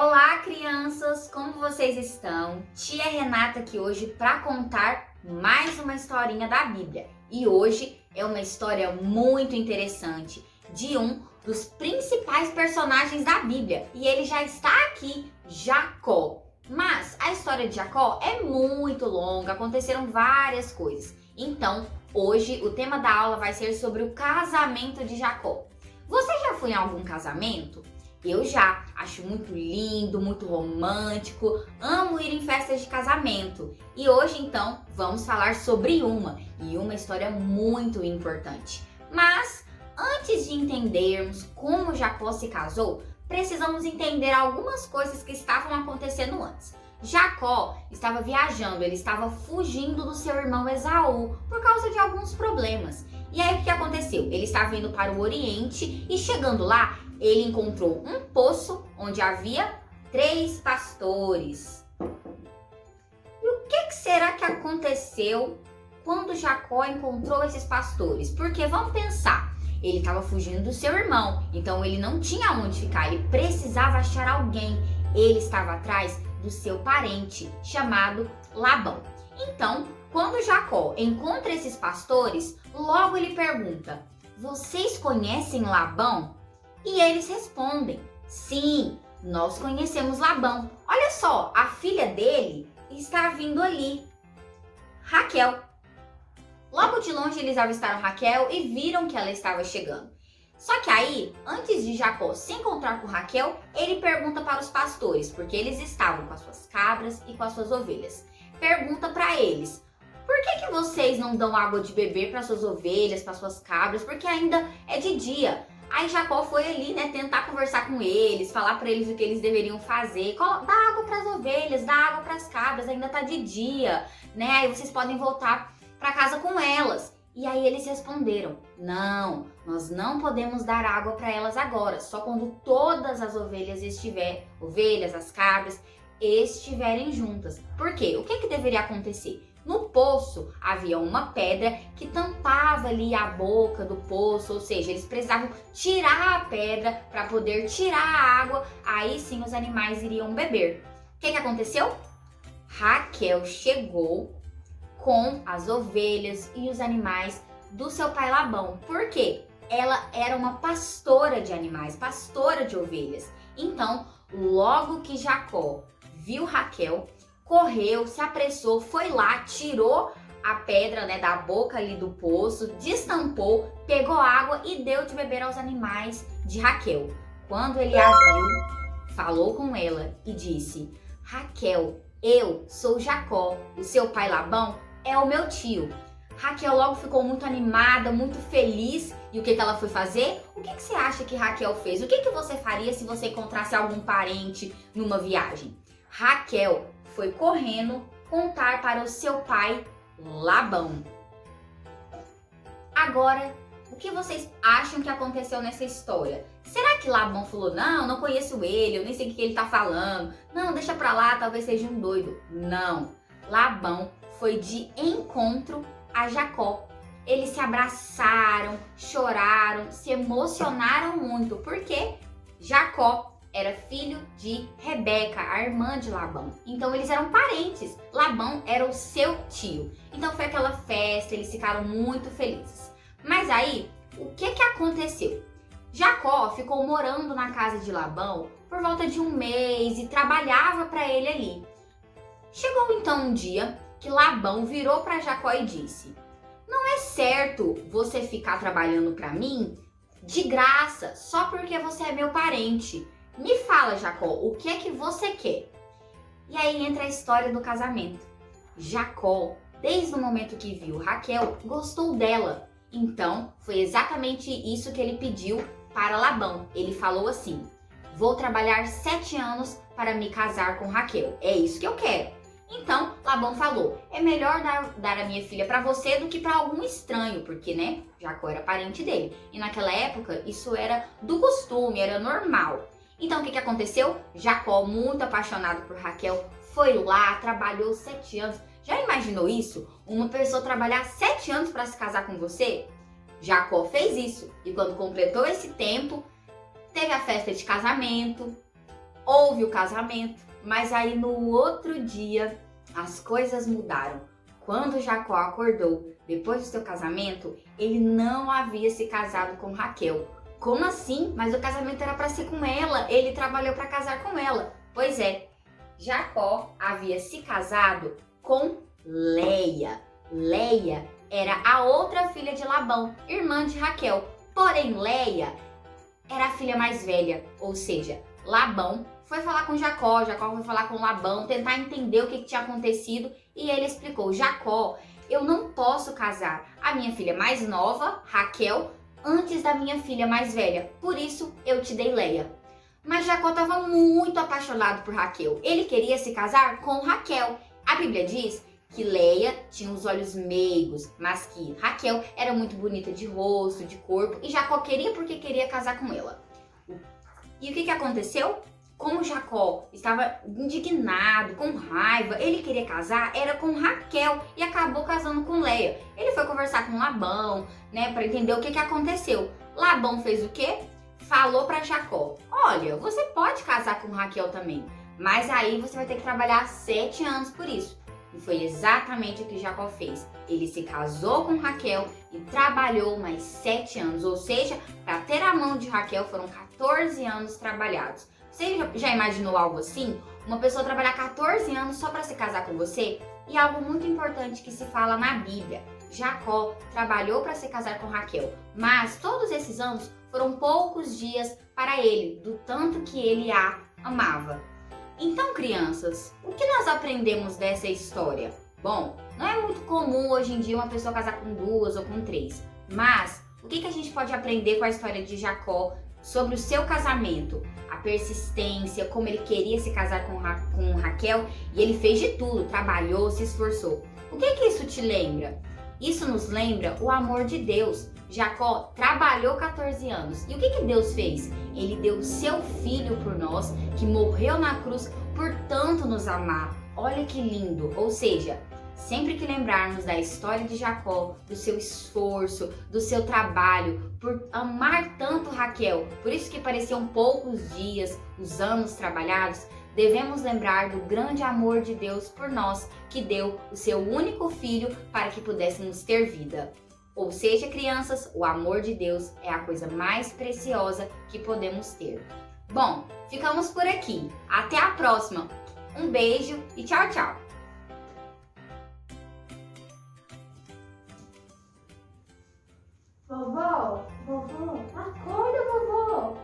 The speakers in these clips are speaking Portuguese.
Olá, crianças! Como vocês estão? Tia Renata aqui hoje para contar mais uma historinha da Bíblia. E hoje é uma história muito interessante de um dos principais personagens da Bíblia. E ele já está aqui, Jacó. Mas a história de Jacó é muito longa, aconteceram várias coisas. Então, hoje o tema da aula vai ser sobre o casamento de Jacó. Você já foi em algum casamento? Eu já, acho muito lindo, muito romântico, amo ir em festas de casamento. E hoje então vamos falar sobre uma história muito importante. Mas antes de entendermos como Jacó se casou, precisamos entender algumas coisas que estavam acontecendo antes. Jacó estava viajando, ele estava fugindo do seu irmão Esaú por causa de alguns problemas. E aí o que aconteceu? Ele estava indo para o Oriente e chegando lá, ele encontrou um poço onde havia 3 pastores. E o que será que aconteceu quando Jacó encontrou esses pastores? Porque vamos pensar, ele estava fugindo do seu irmão, então ele não tinha onde ficar, ele precisava achar alguém. Ele estava atrás do seu parente, chamado Labão. Então, quando Jacó encontra esses pastores, logo ele pergunta: "Vocês conhecem Labão?" E eles respondem: "Sim, nós conhecemos Labão. Olha só, a filha dele está vindo ali, Raquel." Logo de longe eles avistaram Raquel e viram que ela estava chegando. Só que aí, antes de Jacó se encontrar com Raquel, ele pergunta para os pastores, porque eles estavam com as suas cabras e com as suas ovelhas. Pergunta para eles: "Por que vocês não dão água de beber para suas ovelhas, para suas cabras? Porque ainda é de dia." Aí Jacó foi ali, tentar conversar com eles, falar para eles o que eles deveriam fazer. Dá água para as ovelhas, dá água para as cabras, ainda tá de dia, Aí vocês podem voltar para casa com elas. E aí eles responderam: "Não, nós não podemos dar água para elas agora, só quando todas as ovelhas as cabras, estiverem juntas." Por quê? O que deveria acontecer? No poço havia uma pedra que tampava ali a boca do poço, ou seja, eles precisavam tirar a pedra para poder tirar a água, aí sim os animais iriam beber. O que aconteceu? Raquel chegou com as ovelhas e os animais do seu pai Labão. Por quê? Ela era uma pastora de animais, pastora de ovelhas. Então, logo que Jacó viu Raquel, correu, se apressou, foi lá, tirou a pedra da boca ali do poço, destampou, pegou água e deu de beber aos animais de Raquel. Quando ele a viu, falou com ela e disse: "Raquel, eu sou Jacó, o seu pai Labão é o meu tio." Raquel logo ficou muito animada, muito feliz. E o que ela foi fazer? O que você acha que Raquel fez? O que você faria se você encontrasse algum parente numa viagem? Raquel foi correndo contar para o seu pai Labão. Agora, o que vocês acham que aconteceu nessa história? Será que Labão falou: não conheço ele, eu nem sei o que ele está falando, não, deixa pra lá, talvez seja um doido"? Não, Labão foi de encontro a Jacó. Eles se abraçaram, choraram, se emocionaram muito, porque Jacó era filho de Rebeca, a irmã de Labão. Então eles eram parentes. Labão era o seu tio. Então foi aquela festa, eles ficaram muito felizes. Mas aí, o que aconteceu? Jacó ficou morando na casa de Labão por volta de 1 mês e trabalhava para ele ali. Chegou então um dia que Labão virou para Jacó e disse: "Não é certo você ficar trabalhando para mim de graça, só porque você é meu parente. Me fala, Jacó, o que é que você quer?" E aí entra a história do casamento. Jacó, desde o momento que viu Raquel, gostou dela. Então, foi exatamente isso que ele pediu para Labão. Ele falou assim: "Vou trabalhar 7 anos para me casar com Raquel. É isso que eu quero." Então, Labão falou: "É melhor dar a minha filha para você do que para algum estranho", porque, Jacó era parente dele. E naquela época, isso era do costume, era normal. Então, o que aconteceu? Jacó, muito apaixonado por Raquel, foi lá, trabalhou 7 anos. Já imaginou isso? Uma pessoa trabalhar 7 anos para se casar com você? Jacó fez isso. E quando completou esse tempo, teve a festa de casamento. houve o casamento, mas aí no outro dia as coisas mudaram. Quando Jacó acordou depois do seu casamento, ele não havia se casado com Raquel. Como assim? Mas o casamento era para ser com ela, ele trabalhou para casar com ela. Pois é, Jacó havia se casado com Leia. Leia era a outra filha de Labão, irmã de Raquel. Porém, Leia era a filha mais velha, ou seja, Labão foi falar com Jacó, Jacó foi falar com Labão, tentar entender o que tinha acontecido, e ele explicou: Jacó, eu não posso casar a minha filha mais nova, Raquel, antes da minha filha mais velha, por isso eu te dei Leia. Mas Jacó estava muito apaixonado por Raquel, ele queria se casar com Raquel. A Bíblia diz que Leia tinha os olhos meigos, mas que Raquel era muito bonita de rosto, de corpo, e Jacó queria porque queria casar com ela. E o que aconteceu? Como Jacó estava indignado, com raiva, ele queria casar, era com Raquel e acabou casando com Leia. Ele foi conversar com Labão, para entender o que aconteceu. Labão fez o quê? Falou para Jacó: olha, você pode casar com Raquel também, mas aí você vai ter que trabalhar 7 anos por isso. E foi exatamente o que Jacó fez. Ele se casou com Raquel e trabalhou mais 7 anos, ou seja, para ter a mão de Raquel foram 14 anos trabalhados. Você já imaginou algo assim? Uma pessoa trabalhar 14 anos só para se casar com você? E algo muito importante que se fala na Bíblia: Jacó trabalhou para se casar com Raquel, mas todos esses anos foram poucos dias para ele, do tanto que ele a amava. Então, crianças, o que nós aprendemos dessa história? Bom, não é muito comum hoje em dia uma pessoa casar com 2 ou com 3, mas o que a gente pode aprender com a história de Jacó sobre o seu casamento? A persistência, como ele queria se casar com Raquel e ele fez de tudo, trabalhou, se esforçou. O que isso te lembra? Isso nos lembra o amor de Deus. Jacó trabalhou 14 anos. E o que Deus fez? Ele deu o seu filho por nós, que morreu na cruz por tanto nos amar. Olha que lindo! Ou seja, sempre que lembrarmos da história de Jacó, do seu esforço, do seu trabalho, por amar tanto Raquel, por isso que pareciam poucos dias, os anos trabalhados, devemos lembrar do grande amor de Deus por nós, que deu o seu único filho para que pudéssemos ter vida. Ou seja, crianças, o amor de Deus é a coisa mais preciosa que podemos ter. Bom, ficamos por aqui. Até a próxima. Um beijo e tchau, tchau. Vovó, acorda, vovó.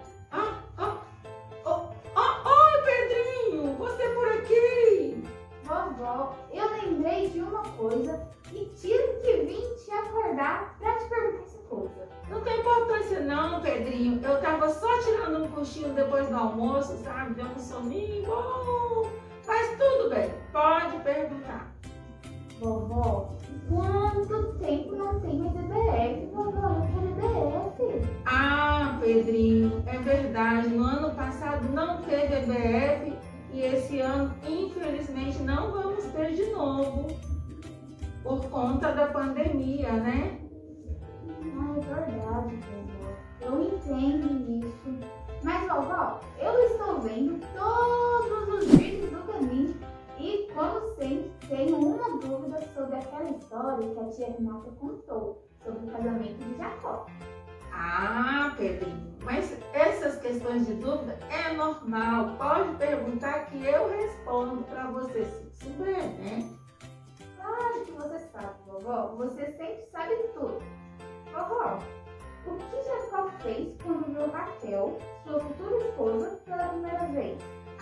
Oi, Pedrinho, você por aqui? Vovó, eu lembrei de uma coisa e tive que vir te acordar pra te perguntar essa coisa. Não tem importância não, Pedrinho. Eu tava só tirando um cochilo depois do almoço, sabe? Deu um soninho bom. Mas tudo bem, pode perguntar. Vovó, quanto tempo não tem mais EBF, vovó? Eu quero EBF. Ah, Pedrinho, é verdade. No ano passado não teve EBF e esse ano, infelizmente, não vamos ter de novo. Por conta da pandemia, né? Ah, é verdade, vovó. Eu entendo isso. Mas, vovó, eu estou vendo todos os vídeos do caminho e, como sempre, tenho uma dúvida sobre aquela história que a tia Renata contou sobre o casamento de Jacó. Ah, Pedrinho, mas essas questões de dúvida é normal. Pode perguntar que eu respondo para você se souber, né? Claro que você sabe, vovó. Você sempre sabe de tudo. Vovó, o que Jacó fez quando viu Raquel, sua futura esposa, pela primeira vez?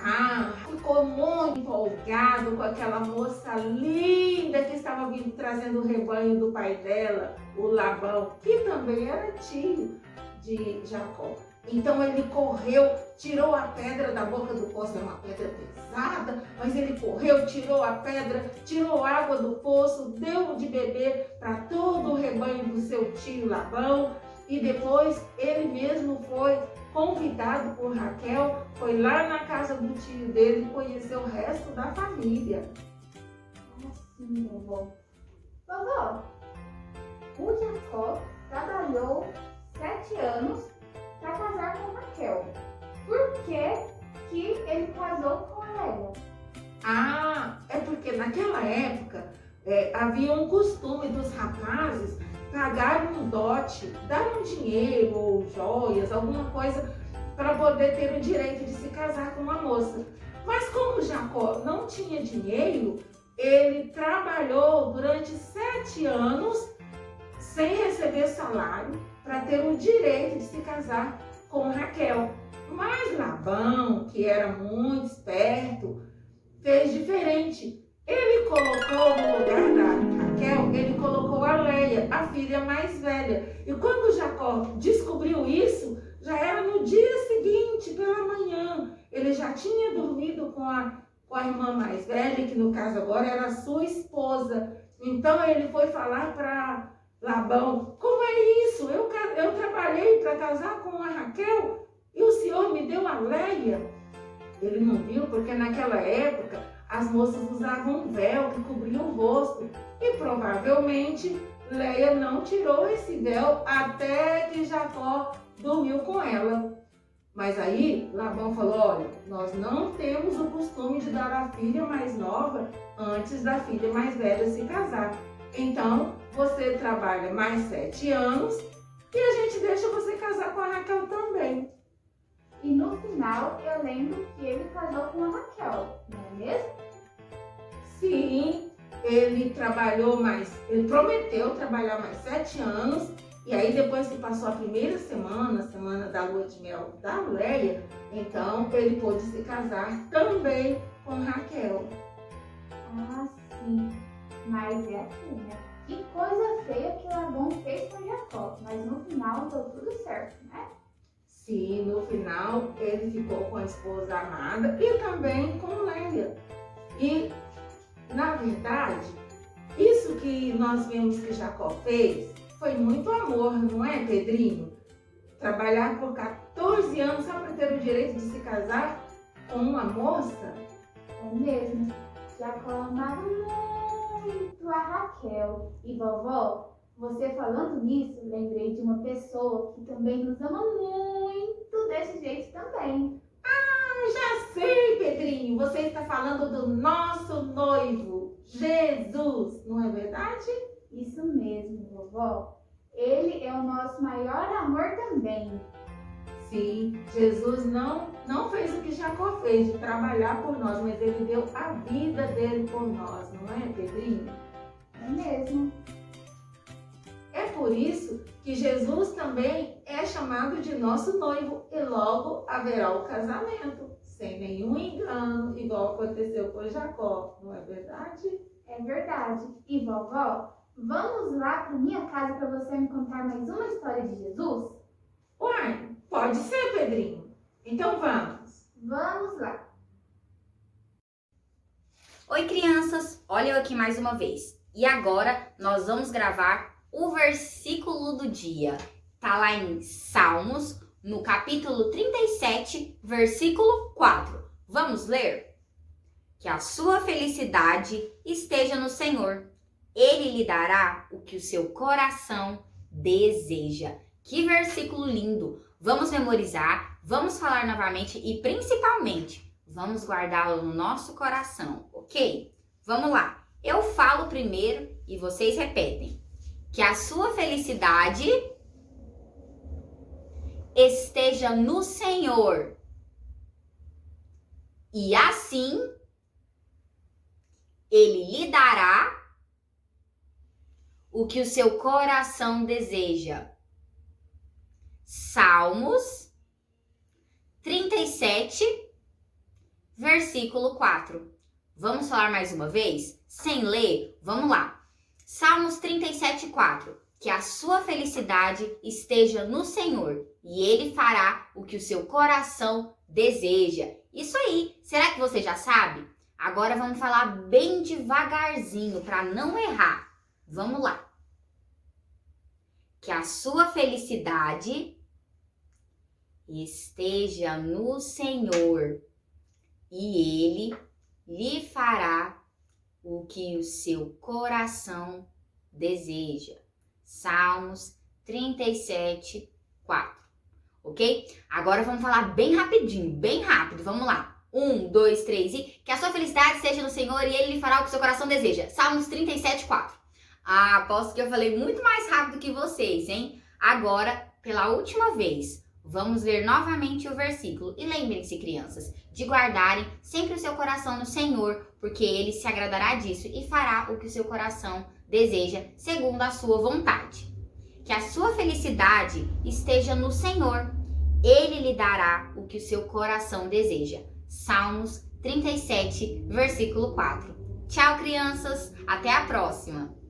Ah, ficou muito empolgado com aquela moça linda que estava vindo trazendo o rebanho do pai dela, o Labão, que também era tio de Jacó. Então ele correu, tirou a pedra da boca do poço, é uma pedra pesada, mas ele correu, tirou a pedra, tirou a água do poço, deu de beber para todo o rebanho do seu tio Labão e depois ele mesmo foi convidado por Raquel, foi lá na casa do tio dele e conheceu o resto da família. Sim, vovó. Vovó, o Jacó trabalhou 7 anos para casar com Raquel. Por que que ele casou com a Léia? Ah, é porque naquela época havia um costume dos rapazes pagar um dote, dar um dinheiro ou joias, alguma coisa para poder ter o direito de se casar com uma moça. Mas como Jacó não tinha dinheiro, ele trabalhou durante 7 anos sem receber salário para ter o direito de se casar com Raquel. Mas Labão, que era muito esperto, fez diferente. Ele colocou no lugar da Raquel, ele colocou a Leia, a filha mais velha. E quando Jacó descobriu isso, já era no dia seguinte, pela manhã. Ele já tinha dormido com a irmã mais velha, que no caso agora era sua esposa. Então ele foi falar para Labão: como é isso? Eu trabalhei para casar com a Raquel e o senhor me deu a Leia. Ele não viu porque naquela época as moças usavam um véu que cobria o rosto e provavelmente Leia não tirou esse véu até que Jacó dormiu com ela. Mas aí Labão falou: olha, nós não temos o costume de dar a filha mais nova antes da filha mais velha se casar. Então você trabalha mais 7 anos e a gente deixa você casar com a Raquel também. E no final eu lembro que ele casou com a Raquel, não é mesmo? Sim, ele prometeu trabalhar mais 7 anos. E aí depois que passou a primeira semana, a semana da lua de mel da Leia, então ele pôde se casar também com Raquel. Ah, sim. Mas é assim, né? Que coisa feia que Labão fez com Jacó. Mas no final deu tudo certo, né? Sim, no final ele ficou com a esposa amada e também com Leia. E, na verdade, isso que nós vemos que Jacó fez foi muito amor, não é, Pedrinho? Trabalhar por 14 anos só para ter o direito de se casar com uma moça? É mesmo. Jacó amava muito a Raquel. E vovó, você falando nisso, lembrei de uma pessoa que também nos ama muito desse jeito também. Já sei, Pedrinho, você está falando do nosso noivo, Jesus, não é verdade? Isso mesmo, vovó. Ele é o nosso maior amor também. Sim, Jesus não fez o que Jacó fez, de trabalhar por nós, mas ele deu a vida dele por nós, não é, Pedrinho? É mesmo. É por isso que Jesus também é chamado de nosso noivo e logo haverá o casamento, sem nenhum engano, igual aconteceu com Jacó, não é verdade? É verdade. E vovó, vamos lá para minha casa para você me contar mais uma história de Jesus? Uai, pode ser, Pedrinho. Então vamos. Vamos lá. Oi, crianças! Olha eu aqui mais uma vez. E agora nós vamos gravar o versículo do dia. Tá lá em Salmos, no capítulo 37, versículo 4. Vamos ler? Que a sua felicidade esteja no Senhor. Ele lhe dará o que o seu coração deseja. Que versículo lindo! Vamos memorizar, vamos falar novamente e principalmente vamos guardá-lo no nosso coração, ok? Vamos lá. Eu falo primeiro e vocês repetem. Que a sua felicidade esteja no Senhor. E assim Ele lhe dará o que o seu coração deseja. Salmos 37, versículo 4. Vamos falar mais uma vez? Sem ler? Vamos lá. Salmos 37, 4. Que a sua felicidade esteja no Senhor e Ele fará o que o seu coração deseja. Isso aí. Será que você já sabe? Agora vamos falar bem devagarzinho para não errar. Vamos lá. Que a sua felicidade esteja no Senhor e Ele lhe fará o que o seu coração deseja. Salmos 37, 4. ok? Agora vamos falar bem rapidinho, bem rápido, vamos lá. 1, 2, 3 e... Que a sua felicidade seja no Senhor e Ele lhe fará o que seu coração deseja. Salmos 37, 4. Ah, aposto que eu falei muito mais rápido que vocês, hein? Agora, pela última vez, vamos ler novamente o versículo. E lembrem-se, crianças, de guardarem sempre o seu coração no Senhor, porque Ele se agradará disso e fará o que o seu coração deseja, segundo a sua vontade. Que a sua felicidade esteja no Senhor. Ele lhe dará o que o seu coração deseja. Salmos 37, versículo 4. Tchau, crianças. Até a próxima.